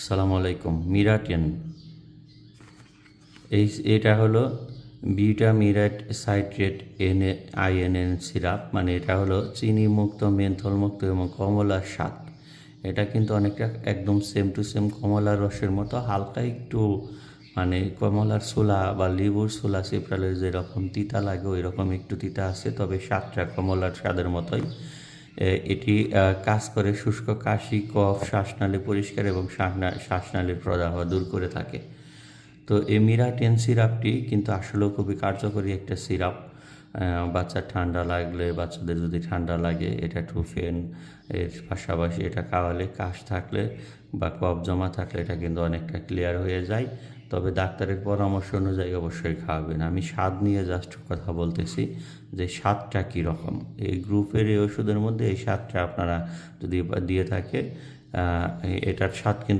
আসসালামু আলাইকুম। মিরাটেন এটা হলো beta Meerut citrate INN syrup, মানে এটা হলো চিনি মুক্ত, মেন্থল মুক্ত এবং কমলার স্বাদ। এটা কিন্তু অনেকটা একদম সেম টু সেম কমলার রসের মতো, হালকা একটু মানে কমলার ছোলা বা লেবুর ছোলা চিপড়ালে যেরকম তিতা লাগে ওই রকম একটু তিতা আছে, তবে স্বাদটা কমলার স্বাদের মতোই। এটি কাজ করে শুষ্ক কাশি, কফ, শ্বাসনালী পরিষ্কার এবং শ্বাসনালীর প্রদাহ দূর করে থাকে। তো এই মিরাটেন সিরাপটি কিন্তু আসলেও খুবই কার্যকরী একটা সিরাপ। বাচ্চার ঠান্ডা লাগলে, বাচ্চাদের যদি ঠান্ডা লাগে, এটা ট্রুফেন এর পাশাপাশি এটা খাওয়ালে কাশ থাকলে বা কফ জমা থাকলে এটা কিন্তু অনেকটা ক্লিয়ার হয়ে যায়। তবে ডাক্তারের পরামর্শ অনুযায়ী অবশ্যই খাওয়াবেন। আমি স্বাদ নিয়ে জাস্ট কথা বলতেছি যে স্বাদটা কীরকম। এই গ্রুপের এই ওষুধের মধ্যে এই স্বাদটা আপনারা যদি দিয়ে থাকে, এটার স্বাদ কিন্তু